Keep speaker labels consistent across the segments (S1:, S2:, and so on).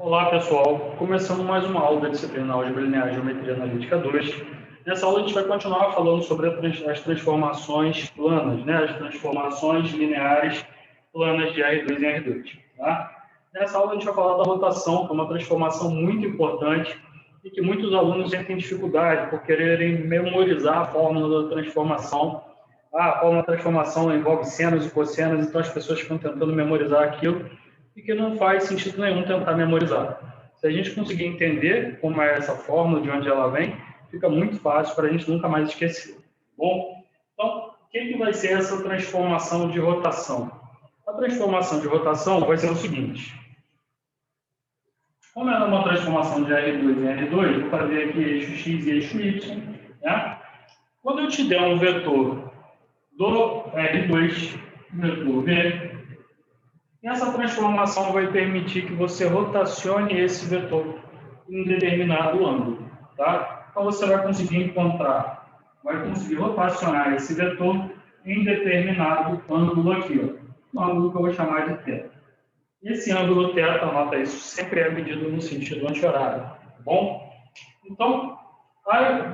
S1: Olá pessoal, começando mais uma aula da disciplina Álgebra Linear Geometria Analítica 2. Nessa aula a gente vai continuar falando sobre as transformações planas, as transformações lineares planas de R2 em R2. Tá? Nessa aula a gente vai falar da rotação, que é uma transformação muito importante e que muitos alunos têm dificuldade por quererem memorizar a fórmula da transformação. A fórmula da transformação envolve senos e cossenos, então as pessoas ficam tentando memorizar aquilo e que não faz sentido nenhum tentar memorizar. Se a gente conseguir entender como é essa fórmula, de onde ela vem, fica muito fácil para a gente nunca mais esquecer. Bom, então, o que vai ser essa transformação de rotação? A transformação de rotação vai ser o seguinte. Como ela é uma transformação de R2 em R2, vou fazer aqui eixo X e eixo Y. Quando eu te der um vetor do R2, vetor V, essa transformação vai permitir que você rotacione esse vetor em um determinado ângulo. Tá? Então, você vai conseguir rotacionar esse vetor em determinado ângulo aqui. Um ângulo que eu vou chamar de θ. Esse ângulo θ, anota isso, sempre é medido no sentido anti-horário. Tá bom? Então,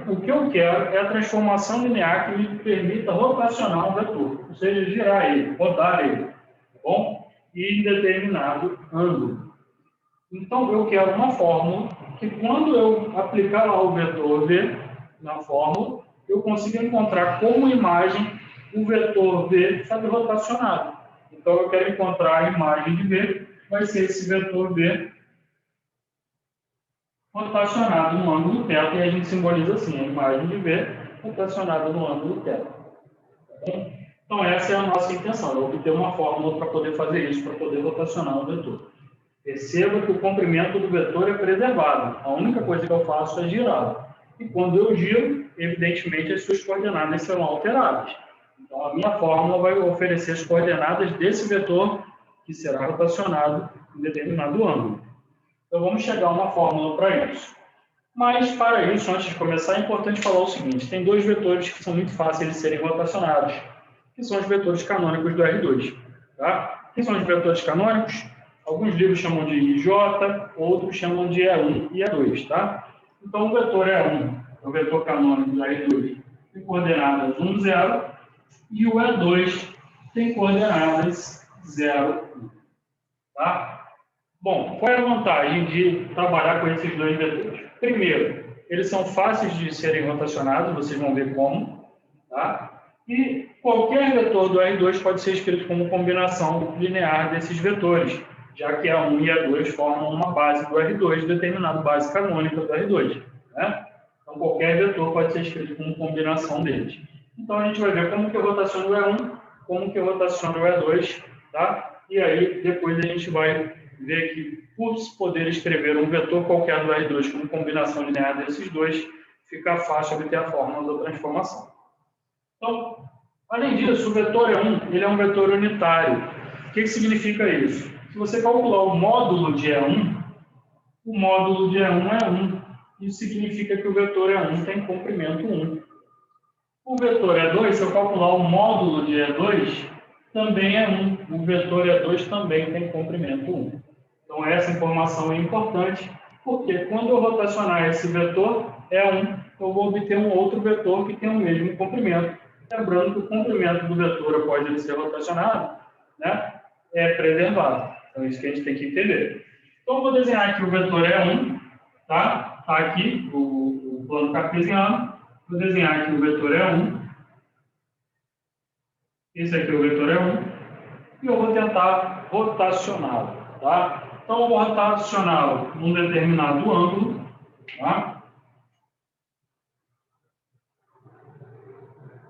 S1: o que eu quero é a transformação linear que me permita rotacionar um vetor, ou seja, girar ele, rodar ele. Tá bom? E em determinado ângulo. Então, eu quero uma fórmula que, quando eu aplicar lá o vetor V na fórmula, eu consiga encontrar como imagem o vetor V rotacionado. Então, eu quero encontrar a imagem de V, vai ser esse vetor V rotacionado no ângulo θ, e a gente simboliza assim, a imagem de V rotacionada no ângulo θ. Então, essa é a nossa intenção, é obter uma fórmula para poder fazer isso, para poder rotacionar o vetor. Perceba que o comprimento do vetor é preservado. A única coisa que eu faço é girá-lo. E quando eu giro, evidentemente, as suas coordenadas serão alteradas. Então, a minha fórmula vai oferecer as coordenadas desse vetor que será rotacionado em determinado ângulo. Então, vamos chegar a uma fórmula para isso. Mas, para isso, antes de começar, é importante falar o seguinte. Tem dois vetores que são muito fáceis de serem rotacionados, que são os vetores canônicos do R2. Tá? Quem são os vetores canônicos? Alguns livros chamam de IJ, outros chamam de E1 e E2. Tá? Então, o vetor E1 é o vetor canônico do R2, tem coordenadas 1, 0, e o E2 tem coordenadas 0, 1. Tá? Bom, qual é a vantagem de trabalhar com esses dois vetores? Primeiro, eles são fáceis de serem rotacionados, vocês vão ver como. Tá? E qualquer vetor do R2 pode ser escrito como combinação linear desses vetores, já que A1 e A2 formam uma base do R2, determinada base canônica do R2. Né? Então, qualquer vetor pode ser escrito como combinação deles. Então, a gente vai ver como que eu rotaciono o E1, como que eu rotaciono o E2, tá? E aí, depois a gente vai ver que, por poder escrever um vetor qualquer do R2 como combinação linear desses dois, fica fácil obter a fórmula da transformação. Então, além disso, o vetor E1 ele é um vetor unitário. O que significa isso? Se você calcular o módulo de E1, o módulo de E1 é 1. Isso significa que o vetor E1 tem comprimento 1. O vetor E2, se eu calcular o módulo de E2, também é 1. O vetor E2 também tem comprimento 1. Então, essa informação é importante, porque quando eu rotacionar esse vetor E1, eu vou obter um outro vetor que tem o mesmo comprimento. Lembrando que o comprimento do vetor, após ele ser rotacionado, é preservado. Então, isso que a gente tem que entender. Então, eu vou desenhar aqui o vetor E1, tá? Está aqui o plano cartesiano. Vou desenhar aqui o vetor E1. Esse aqui é o vetor E1. E eu vou tentar rotacioná-lo, tá? Então, eu vou rotacioná-lo num determinado ângulo, tá?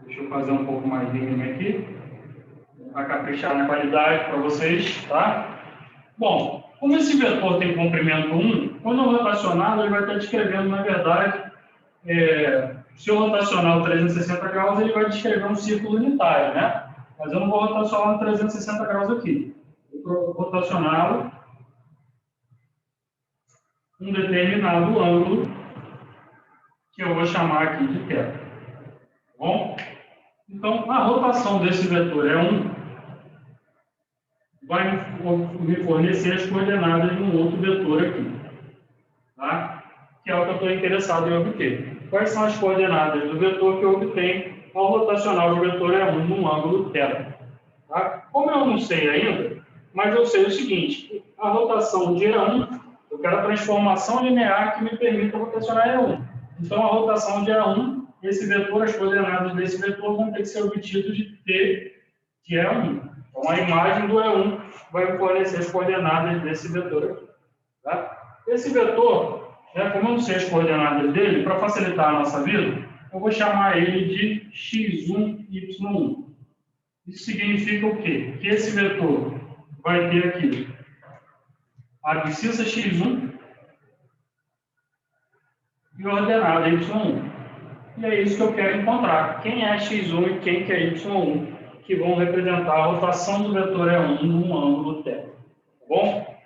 S1: Deixa eu fazer um pouco mais íngreme aqui, para caprichar na qualidade para vocês, tá? Bom, como esse vetor tem comprimento 1, quando eu rotacioná-lo, ele vai estar descrevendo, na verdade, se eu rotacionar o 360 graus, ele vai descrever um círculo unitário, né? Mas eu não vou rotacionar o 360 graus aqui. Eu vou rotacioná-lo um determinado ângulo que eu vou chamar aqui de θ. Bom? Então, a rotação desse vetor é 1. vai me fornecer as coordenadas de um outro vetor aqui, tá? Que é o que eu estou interessado em obter. Quais são as coordenadas do vetor que eu obtenho ao rotacionar o vetor E1 num ângulo θ? Tá? Como eu não sei ainda, mas eu sei o seguinte, a rotação de E1, eu quero a transformação linear que me permita rotacionar E1. Então, a rotação de E1, esse vetor, as coordenadas desse vetor vão ter que ser obtidas de T de E1. Então, a imagem do E1 vai me fornecer as coordenadas desse vetor aqui. Tá? Esse vetor, né, como eu não sei as coordenadas dele, para facilitar a nossa vida, eu vou chamar ele de x1, y1. Isso significa o quê? Que esse vetor vai ter aqui a abscissa x1 e a ordenada y1. E é isso que eu quero encontrar. Quem é x1 e quem que é y1, que vão representar a rotação do vetor E1 num ângulo θ. Tá bom?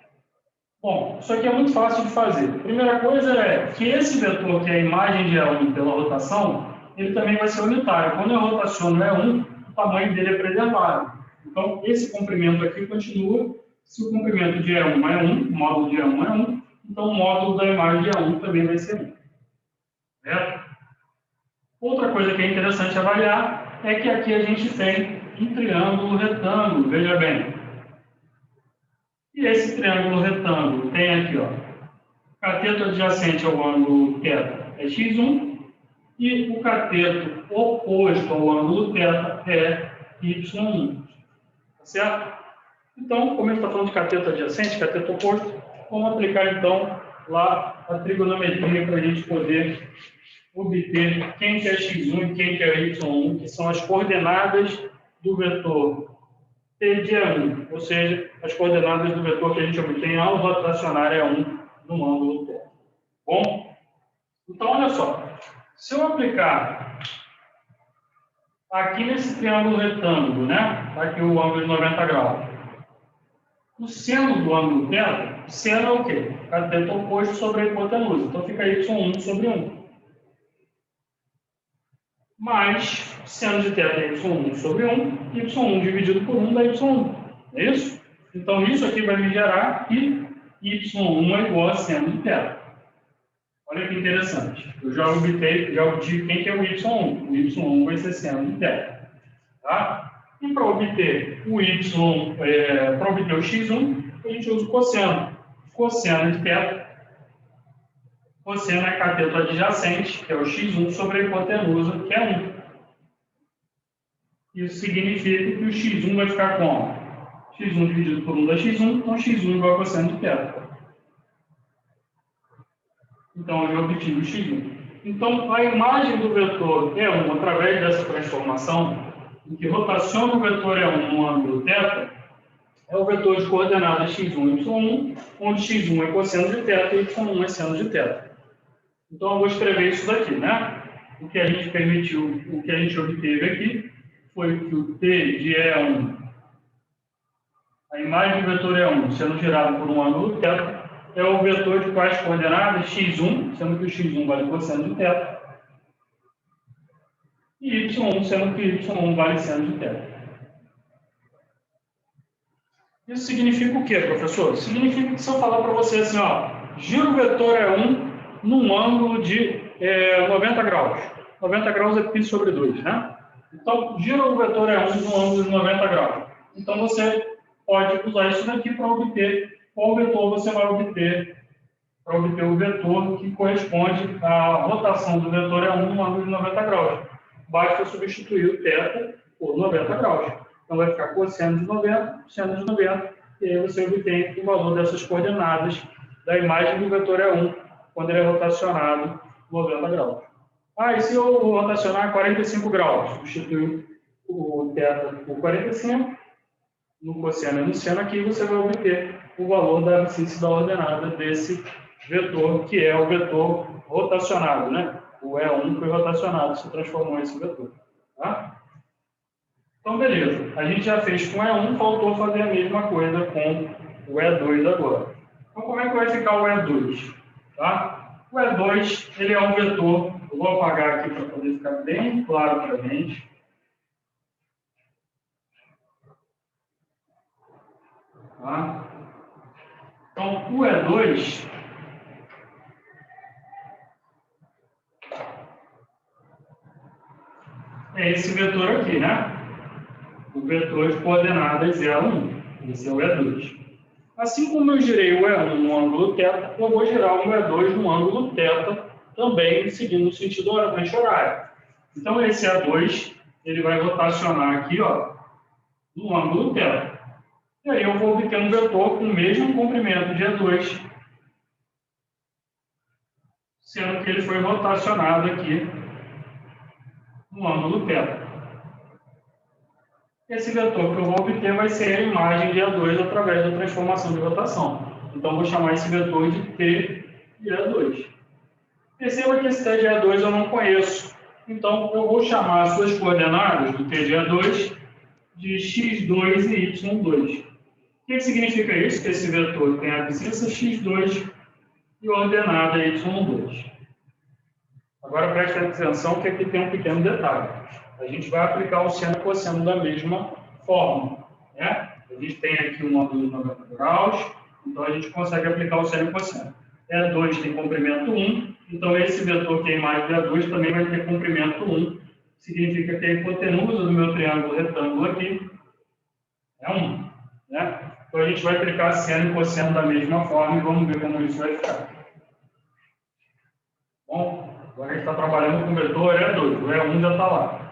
S1: Bom, isso aqui é muito fácil de fazer. A primeira coisa é que esse vetor, que é a imagem de E1 pela rotação, ele também vai ser unitário. Quando eu rotaciono E1, o tamanho dele é preservado. Então, esse comprimento aqui continua. Se o comprimento de E1 é 1, o módulo de E1 é 1, então o módulo da imagem de E1 também vai ser 1. Certo? Outra coisa que é interessante avaliar é que aqui a gente tem um triângulo retângulo, veja bem. E esse triângulo retângulo tem aqui, ó, cateto adjacente ao ângulo θ é x1 e o cateto oposto ao ângulo θ é y1. Tá certo? Então, como a gente está falando de cateto adjacente, cateto oposto, vamos aplicar então lá a trigonometria para a gente poder obter quem que é x1 e quem que é y1, que são as coordenadas do vetor T de E1, ou seja, as coordenadas do vetor que a gente obtém ao rotacionar E1 no ângulo θ. Bom? Então, olha só. Se eu aplicar aqui nesse triângulo retângulo, né? Está aqui o ângulo de 90 graus. O seno do ângulo θ, seno é o quê? Cateto oposto sobre a hipotenusa. Então, fica y1 sobre 1. Mais seno de θ é y1 sobre 1, y1 dividido por 1 dá y1. É isso? Então, isso aqui vai me gerar que y1 é igual a seno de θ. Olha que interessante. Eu já obtive quem que é o y1. O y1 vai ser seno de θ. Tá? E para obter o para obter o x1, a gente usa o cosseno. Cosseno de θ. Cosseno é cateto adjacente, que é o x1 sobre a hipotenusa, que é 1. Isso significa que o x1 vai ficar como? x1 dividido por 1 dá x1, então x1 igual a cosseno de θ. Então, eu já obtive o x1. Então, a imagem do vetor E1, através dessa transformação, em que rotaciona o vetor E1 no ângulo θ, é o vetor de coordenadas x1 e y1, onde x1 é cosseno de θ e y1 é seno de θ. Então, eu vou escrever isso daqui, né? O que a gente permitiu, o que a gente obteve aqui, foi que o T de E1, a imagem do vetor E1 sendo gerado por um ângulo θ, é o vetor de quais coordenadas? x1, sendo que o x1 vale cosseno de θ, e y1, sendo que y1 vale seno de θ. Isso significa o quê, professor? Significa que se eu falar para você assim, ó, gira o vetor E1 num ângulo de 90 graus. 90 graus é π sobre 2, né? Então, gira o vetor E1 num ângulo de 90 graus. Então, você pode usar isso daqui para obter qual vetor você vai obter, para obter o vetor que corresponde à rotação do vetor E1 num ângulo de 90 graus. Basta substituir o θ por 90 graus. Então, vai ficar cosseno de 90, seno de 90, e aí você obtém o valor dessas coordenadas da imagem do vetor E1 quando ele é rotacionado 90 graus. Ah, e se eu rotacionar 45 graus? Substituir o θ por 45, no cosseno e no seno aqui, você vai obter o valor da abscissa da ordenada desse vetor, que é o vetor rotacionado, né? O E1 foi rotacionado, se transformou em esse vetor. Tá? Então, beleza. A gente já fez com o E1, faltou fazer a mesma coisa com o E2 agora. Então, como é que vai ficar o E2? Tá? O E2, ele é um vetor, eu vou apagar aqui para poder ficar bem claro para a gente. Tá? Então, o E2 é esse vetor aqui, né? O vetor de coordenadas 0, 1. Esse é o E2. Assim como eu girei o E1 no ângulo θ, eu vou girar o E2 no ângulo θ, também seguindo o sentido anti-horário. Então, esse E2 ele vai rotacionar aqui, ó, no ângulo θ. E aí eu vou obter um vetor com o mesmo comprimento de E2, sendo que ele foi rotacionado aqui no ângulo θ. Esse vetor que eu vou obter vai ser a imagem de E2 através da transformação de rotação. Então, vou chamar esse vetor de T de E2. Perceba que esse T de E2 eu não conheço. Então, eu vou chamar as suas coordenadas do T de E2 de x2 e y2. O que significa isso? Que esse vetor tem a abscissa x2 e ordenada y2. Agora, preste atenção que aqui tem um pequeno detalhe. A gente vai aplicar o seno e cosseno da mesma forma, né? A gente tem aqui um ângulo de 90 graus, então a gente consegue aplicar o seno e cosseno. E2 tem comprimento 1, então esse vetor que é a imagem de E2 também vai ter comprimento 1. Significa que a hipotenusa do meu triângulo retângulo aqui é 1, né? Então a gente vai aplicar seno e cosseno da mesma forma e vamos ver como isso vai ficar. Bom, agora a gente está trabalhando com o vetor E2, o E1 já está lá.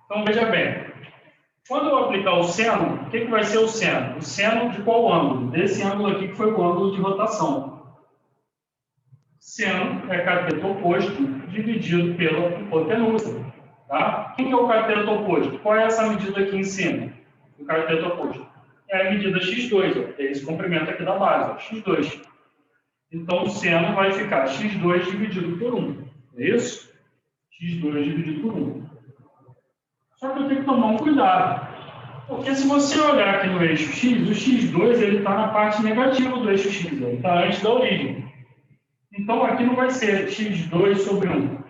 S1: Então, veja bem, quando eu aplicar o seno, o que vai ser o seno? O seno de qual ângulo? Desse ângulo aqui que foi o ângulo de rotação. Seno é cateto oposto dividido pela hipotenusa. Tá? Quem é o cateto oposto? Qual é essa medida aqui em cima? O cateto oposto. É a medida x2, é esse comprimento aqui da base, ó, x2. Então, o seno vai ficar x2 dividido por 1. É isso? x2 dividido por 1. Só que eu tenho que tomar um cuidado. Porque se você olhar aqui no eixo x, o x2 está na parte negativa do eixo x, ele está antes da origem. Então, aqui não vai ser x2 sobre 1.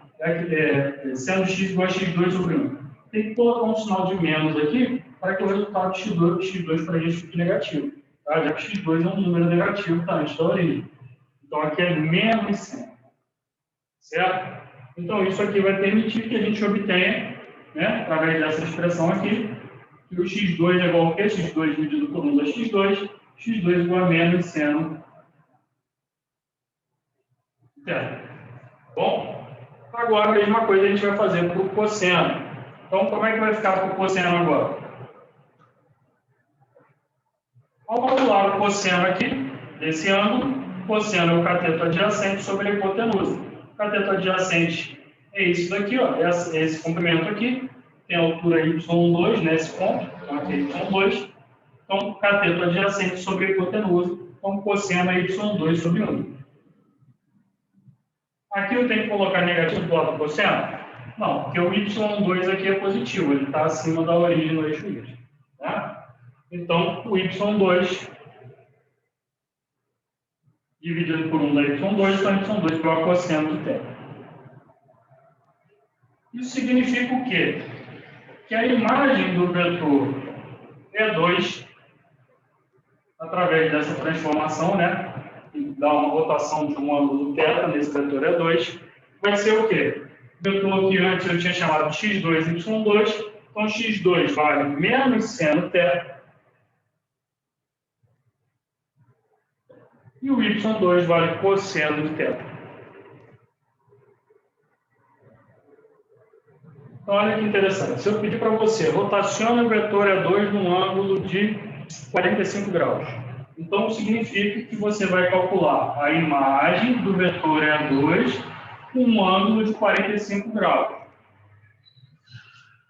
S1: Sendo x igual a x2 sobre 1. Tem que colocar um sinal de menos aqui para que o resultado de x2 para a gente fique negativo. Tá? Já que x2 é um número negativo, está antes da origem. Então, aqui é menos 100. Certo? Então, isso aqui vai permitir que a gente obtenha, né, através dessa expressão aqui, que o x2 é igual a quê? x2 dividido por 1 dá x2 igual a menos seno. Certo? Bom, agora a mesma coisa a gente vai fazer para o cosseno. Então, como é que vai ficar para o cosseno agora? Ao calcular o cosseno aqui, desse ângulo, o cosseno é o cateto adjacente sobre a hipotenusa. O cateto adjacente é isso daqui, ó, esse comprimento aqui, tem a altura y2 nesse ponto, então aqui é y2. Então, cateto adjacente sobre a hipotenusa, então cosseno é y2 sobre 1. Aqui eu tenho que colocar negativo do lado do cosseno? Não, porque o y2 aqui é positivo, ele está acima da origem no eixo y. Tá? Então, o y2 dividido por 1 da y2, então y2 igual a cosseno de θ. Isso significa o quê? Que a imagem do vetor E2, através dessa transformação, né, que dá uma rotação de um ângulo θ nesse vetor E2, vai ser o quê? O vetor que antes eu tinha chamado de x2, y2, então x2 vale menos seno θ, e o y2 vale cosseno de θ. Então, olha que interessante. Se eu pedir para você, rotacione o vetor E2 num ângulo de 45 graus. Então, significa que você vai calcular a imagem do vetor E2 com um ângulo de 45 graus.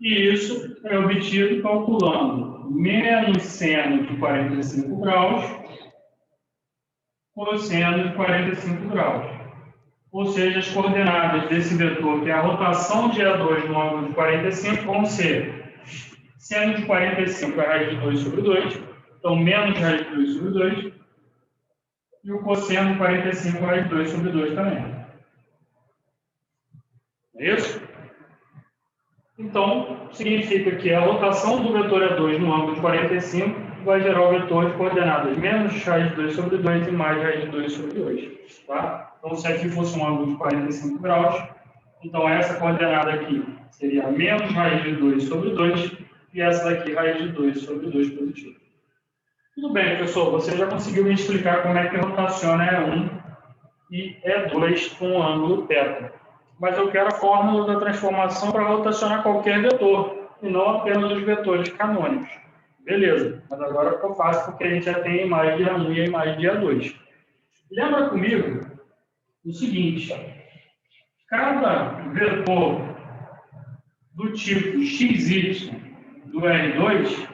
S1: E isso é obtido calculando menos seno de 45 graus cosseno de 45 graus. Ou seja, as coordenadas desse vetor, que é a rotação de E2 no ângulo de 45, vão ser seno de 45 é raiz de 2 sobre 2, então menos raiz de 2 sobre 2, e o cosseno de 45 é raiz de 2 sobre 2 também. É isso? Então, significa que a rotação do vetor E2 no ângulo de 45 vai gerar o vetor de coordenadas menos raiz de 2 sobre 2 e mais raiz de 2 sobre 2. Tá? Então, se aqui fosse um ângulo de 45 graus, então essa coordenada aqui seria menos raiz de 2 sobre 2 e essa daqui raiz de 2 sobre 2 positivo. Tudo bem, pessoal, você já conseguiu me explicar como é que rotaciona E1 e E2 com o ângulo θ. Mas eu quero a fórmula da transformação para rotacionar qualquer vetor, e não apenas os vetores canônicos. Beleza, mas agora ficou fácil porque a gente já tem a imagem de E1 e a imagem de E2. Lembra comigo o seguinte, cada vetor do tipo xy do R2,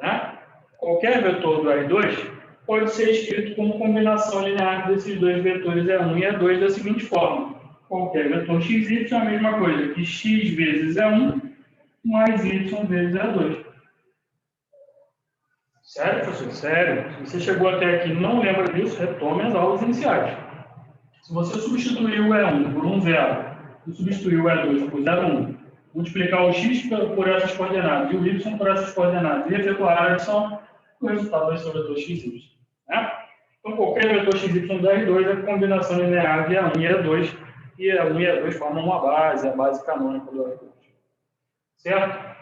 S1: né? Qualquer vetor do R2 pode ser escrito como combinação linear desses dois vetores E1 e E2 da seguinte forma. Qualquer vetor xy é a mesma coisa que x vezes E1 mais y vezes E2. Sério, professor? Sério. Se você chegou até aqui e não lembra disso, retome as aulas iniciais. Se você substituir o E1 por um zero e substituir o E2 por 0,1, multiplicar o x por essas coordenadas e o y por essas coordenadas e efetuar a adição, o resultado vai ser o vetor xy. Né? Então, qualquer vetor xy da R2 é a combinação linear de E1 e E2, e E1 e E2 formam uma base, a base canônica do R2. Certo?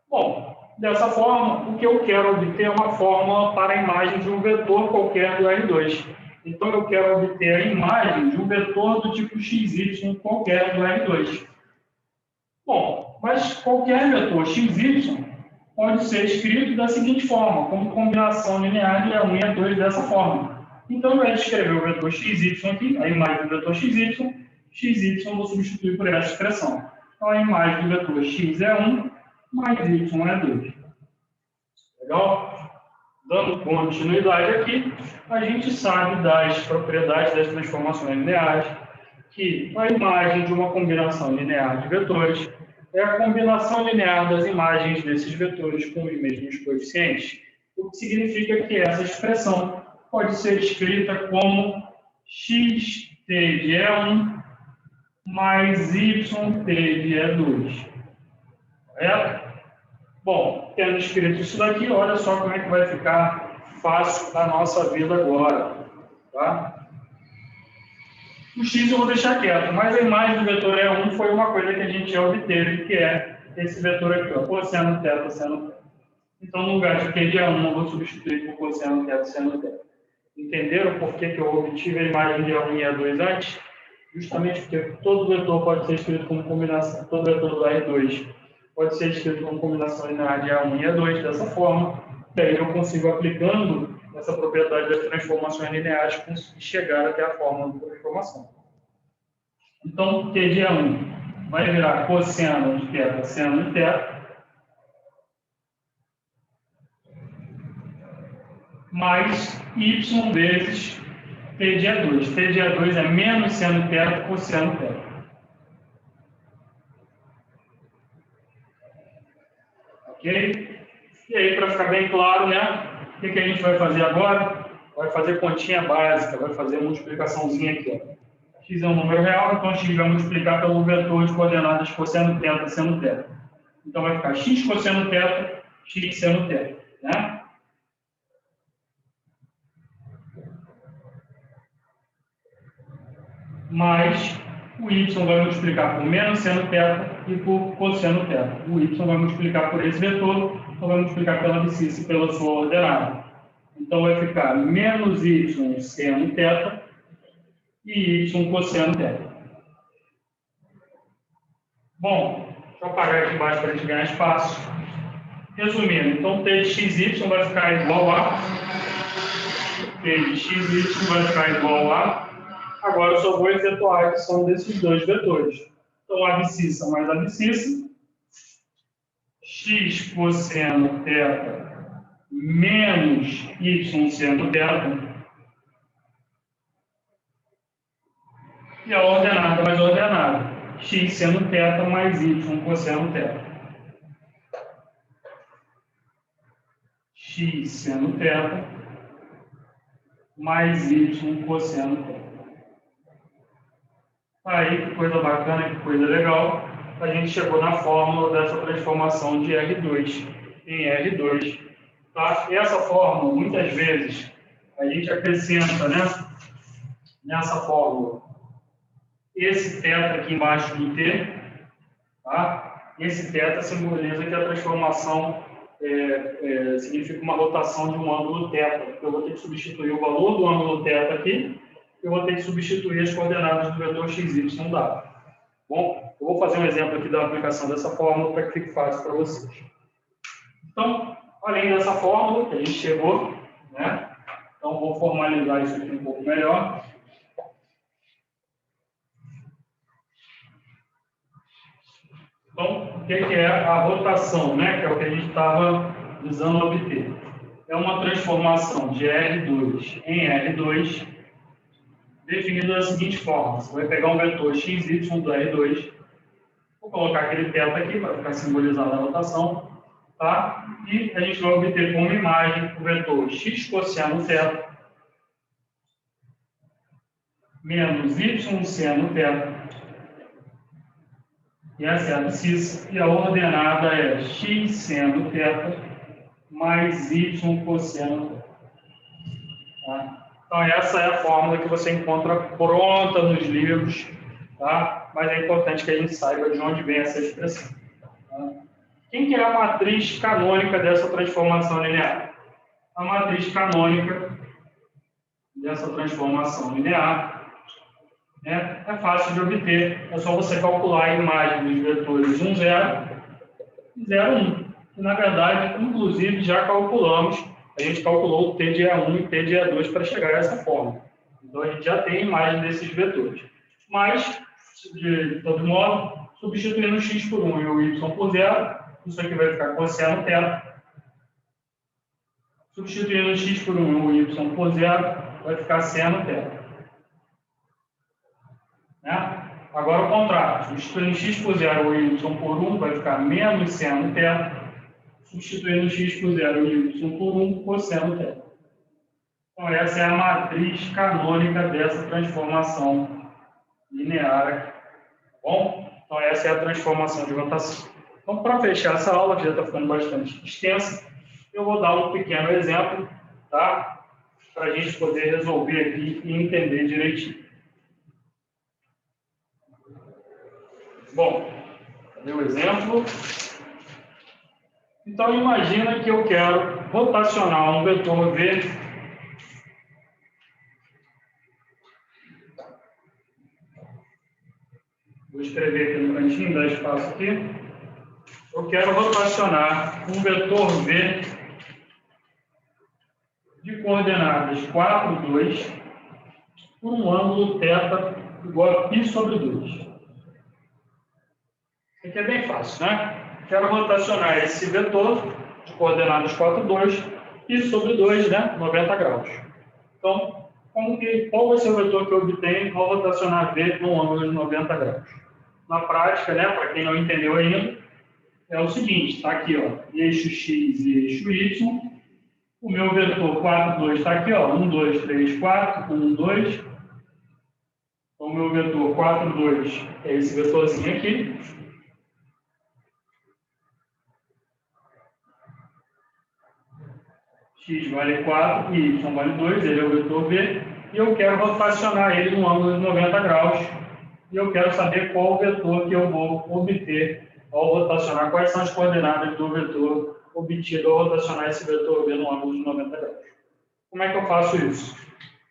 S1: Bom, dessa forma, o que eu quero obter é uma fórmula para a imagem de um vetor qualquer do R2. Então, eu quero obter a imagem de um vetor do tipo xy qualquer do R2. Bom, mas qualquer vetor xy pode ser escrito da seguinte forma, como combinação linear de E1 e E2 dessa forma. Então, eu vou escrever o vetor xy aqui, a imagem do vetor xy eu vou substituir por essa expressão. Então, a imagem do vetor x é 1 mais y é 2. Legal? Dando continuidade aqui, a gente sabe das propriedades das transformações lineares, que a imagem de uma combinação linear de vetores é a combinação linear das imagens desses vetores com os mesmos coeficientes, o que significa que essa expressão pode ser escrita como xt de E1 mais yt de E2. Correto? Bom, tendo escrito isso daqui, olha só como é que vai ficar fácil a nossa vida agora. Tá? O x eu vou deixar quieto, mas a imagem do vetor E1 foi uma coisa que a gente já obteve, que é esse vetor aqui, ó, cosseno θ, seno θ. Então, no lugar de q de E1, eu vou substituir por cosseno θ, seno θ. Entenderam por que eu obtive a imagem de E1 e E2 antes? Justamente porque todo vetor pode ser escrito como combinação, todo vetor do R2 pode ser escrito como combinação linear de A1 e A2 dessa forma, e aí eu consigo, aplicando essa propriedade das transformações lineares, conseguir chegar até a fórmula de transformação. Então, Q de A1 vai virar cosseno de θ, seno de θ, mais y vezes T de E2. T de E2 é menos seno θ por seno θ. Ok? E aí, para ficar bem claro, né? O que a gente vai fazer agora? Vai fazer continha básica, vai fazer multiplicaçãozinha aqui. Ó. X é um número real, então x vai multiplicar pelo vetor de coordenadas cosseno θ, seno θ. Então vai ficar x cosseno θ, x seno θ. Né? Mais o y vai multiplicar por menos seno θ e por cosseno θ. O y vai multiplicar por esse vetor, então vai multiplicar pela abscissa e pela sua ordenada. Então vai ficar menos y seno θ e y cosseno θ. Bom, deixa eu apagar aqui embaixo para a gente ganhar espaço. Resumindo, então t de xy vai ficar igual a t de xy vai ficar igual a. Agora eu só vou efetuar a adição desses dois vetores. Então, abscissa mais abscissa, x cosseno θ menos y seno θ, e a ordenada mais a ordenada, x seno θ mais y cosseno θ. X seno θ mais y cosseno θ. Aí, que coisa bacana, que coisa legal, a gente chegou na fórmula dessa transformação de R2 em R2 Tá? Essa fórmula, muitas vezes, a gente acrescenta, né, nessa fórmula esse θ aqui embaixo do T. Tá? Esse θ simboliza que a transformação significa uma rotação de um ângulo θ. Eu vou ter que substituir o valor do ângulo θ aqui, eu vou ter que substituir as coordenadas do vetor xy dado. Bom, eu vou fazer um exemplo aqui da aplicação dessa fórmula para que fique fácil para vocês. Então, além dessa fórmula que a gente chegou, né? Então, vou formalizar isso aqui um pouco melhor. Então, o que é a rotação, né? Que é o que a gente estava visando obter. É uma transformação de R2 em R2, definido da seguinte forma. Você vai pegar um vetor xy do R2, vou colocar aquele θ aqui para ficar simbolizada a rotação, tá? E a gente vai obter como imagem o vetor x cosseno θ menos y seno θ. E essa é a abscissa, e a ordenada é x seno θ mais y cosseno θ. Tá? Então, essa é a fórmula que você encontra pronta nos livros, tá? Mas é importante que a gente saiba de onde vem essa expressão. Tá? Quem que é a matriz canônica dessa transformação linear? A matriz canônica dessa transformação linear é fácil de obter. É só você calcular a imagem dos vetores 1, 0 e 0, 1. Que, na verdade, inclusive, já calculamos. A gente calculou o t de E1 e t de E2 para chegar a essa forma. Então, a gente já tem a imagem desses vetores. Mas, de todo modo, substituindo o x por 1 e o y por 0, isso aqui vai ficar cosseno θ. Substituindo o x por 1 e o y por 0, vai ficar seno θ. Né? Agora, o contrário. Substituindo x por 0 ou y por 1, vai ficar menos seno θ. Substituindo x por 0 e y por 1, cosseno θ. Então, essa é a matriz canônica dessa transformação linear. Tá bom? Então, essa é a transformação de rotação. Então, para fechar essa aula, que já está ficando bastante extensa, eu vou dar um pequeno exemplo, tá? Para a gente poder resolver aqui e entender direitinho. Bom, cadê o exemplo? Então, imagina que eu quero rotacionar um vetor V vou escrever aqui no cantinho, dar espaço aqui. Eu quero rotacionar um vetor V de coordenadas 4, 2 por um ângulo θ igual a π sobre 2. Isso aqui é bem fácil, né? Quero rotacionar esse vetor de coordenadas 4, 2, π sobre 2, né? 90 graus. Então, qual vai ser o vetor que eu obtenho ao rotacionar V num ângulo de 90 graus? Na prática, né, para quem não entendeu ainda, é o seguinte, está aqui, ó, eixo x e eixo y. O meu vetor 4, 2 está aqui, ó, 1, 2, 3, 4, 1, 2. Então, o meu vetor 4, 2 é esse vetorzinho aqui. X vale 4 e y vale 2, ele é o vetor V. E eu quero rotacionar ele num ângulo de 90 graus. E eu quero saber qual vetor que eu vou obter ao rotacionar, quais são as coordenadas do vetor obtido ao rotacionar esse vetor V no ângulo de 90 graus. Como é que eu faço isso?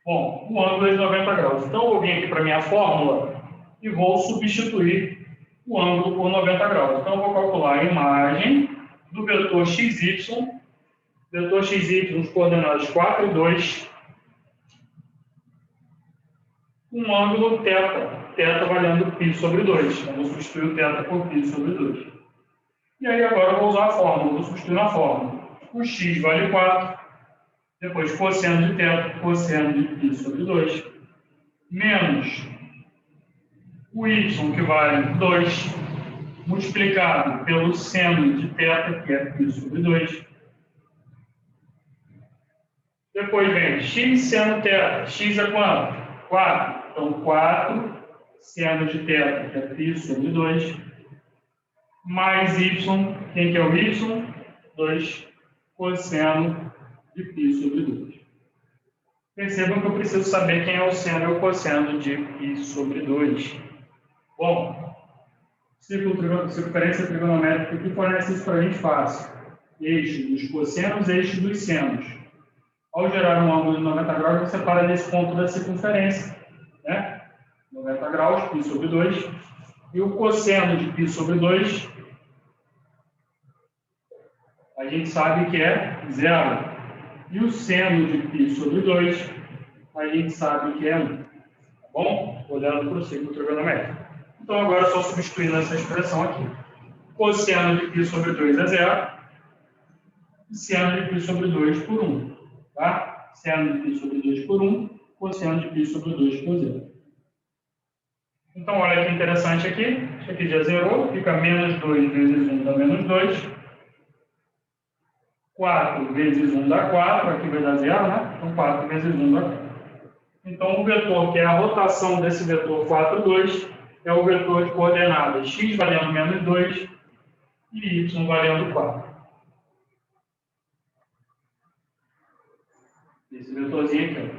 S1: Bom, o ângulo é de 90 graus. Então, eu vou vir aqui para a minha fórmula e vou substituir o ângulo por 90 graus. Então, eu vou calcular a imagem do vetor XY, os coordenadas 4 e 2, um ângulo θ valendo π sobre 2. Então, vou substituir o θ por π sobre 2. E aí, agora eu vou usar a fórmula, vou substituir na fórmula. O x vale 4, depois cosseno de θ, cosseno de π sobre 2, menos o y, que vale 2, multiplicado pelo seno de θ, que é π sobre 2. Depois vem x seno θ. X é quanto? 4. Então, 4 seno de θ, que é π sobre 2, mais y. Quem que é o y? 2 cosseno de π sobre 2. Percebam que eu preciso saber quem é o seno e o cosseno de π sobre 2. Bom, circunferência trigonométrica que fornece isso para a gente fácil. Eixo dos cossenos e eixo dos senos. Ao gerar um ângulo de 90 graus, você para nesse ponto da circunferência, né? 90 graus, π sobre 2. E o cosseno de π sobre 2, a gente sabe que é 0. E o seno de π sobre 2, a gente sabe que é 1. Tá bom? Olhando para o círculo trigonométrico. Então, agora é só substituir essa expressão aqui. Cosseno de π sobre 2 é 0. E seno de π sobre 2 por 1. Tá? Seno de π sobre 2 por 1. Cosseno de π sobre 2 por 0. Então, olha que interessante aqui. Isso aqui já zerou. Fica menos 2 vezes 1 dá menos 2. 4 vezes 1 dá 4. Aqui vai dar 0, né? Então, 4 vezes 1 dá 4. Então, o vetor, que é a rotação desse vetor 4, 2, é o vetor de coordenadas x valendo menos 2 e y valendo 4. Esse vetorzinho aqui.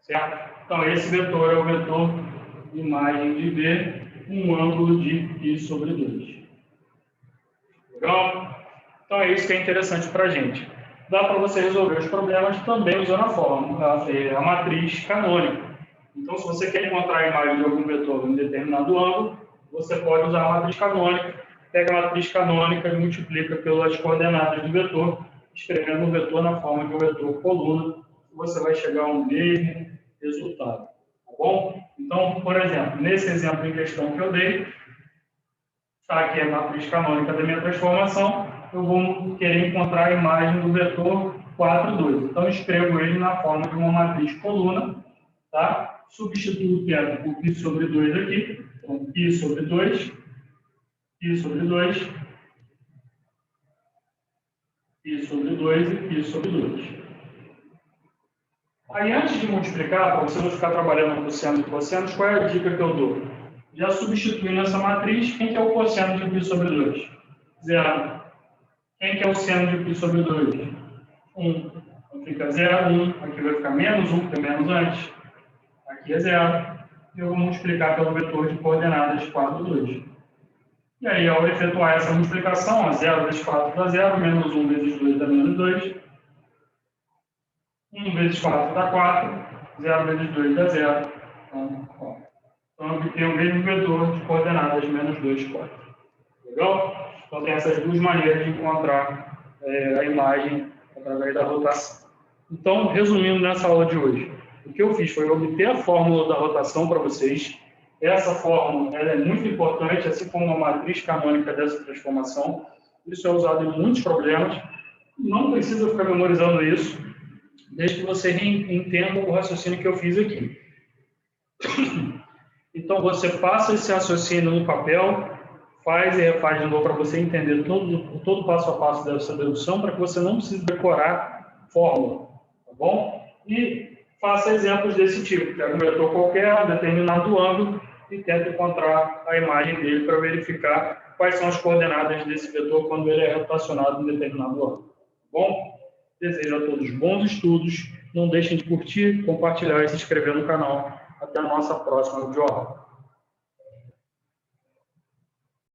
S1: Certo? Então, esse vetor é o vetor imagem de V, um ângulo de π sobre 2. Legal? Então, é isso que é interessante para a gente. Dá para você resolver os problemas também usando a fórmula, a matriz canônica. Então, se você quer encontrar a imagem de algum vetor em determinado ângulo, você pode usar a matriz canônica, pega a matriz canônica e multiplica pelas coordenadas do vetor, escrevendo o vetor na forma de um vetor coluna, você vai chegar ao mesmo resultado. Tá bom? Então, por exemplo, nesse exemplo em questão que eu dei, está aqui a matriz canônica da minha transformação, eu vou querer encontrar a imagem do vetor 4, 2. Então, eu escrevo ele na forma de uma matriz coluna, tá? Substituo o teto por π sobre 2 aqui. Então, π sobre 2, π sobre 2, π sobre 2 e π sobre 2. Aí, antes de multiplicar, para você não ficar trabalhando com seno e cossenos, qual é a dica que eu dou? Já substituindo essa matriz, quem que é o cosseno de π sobre 2? 0. Quem que é o seno de π sobre 2? 1. Então fica 0, 1. Aqui vai ficar menos 1, porque é menos antes. Aqui é 0. E eu vou multiplicar pelo vetor de coordenadas 4, 2. E aí, ao efetuar essa multiplicação, 0 vezes 4 dá 0, menos 1 vezes 2 dá menos 2. 1 vezes 4 dá 4. 0 vezes 2 dá 0. Então, eu obtenho o mesmo vetor de coordenadas menos 2, 4. Legal? Então, tem essas duas maneiras de encontrar a imagem através da rotação. Então, resumindo nessa aula de hoje, o que eu fiz foi obter a fórmula da rotação para vocês. Essa fórmula ela é muito importante, assim como a matriz canônica dessa transformação. Isso é usado em muitos problemas. Não precisa ficar memorizando isso, desde que você entenda o raciocínio que eu fiz aqui. Então, você passa esse raciocínio no papel, faz e refaz de novo para você entender todo passo a passo dessa dedução, para que você não precise decorar fórmula, tá bom? E faça exemplos desse tipo. Pega um vetor qualquer, um determinado ângulo, e tenta encontrar a imagem dele para verificar quais são as coordenadas desse vetor quando ele é rotacionado em determinado ângulo. Tá bom? Desejo a todos bons estudos. Não deixem de curtir, compartilhar e se inscrever no canal. Até a nossa próxima videoaula.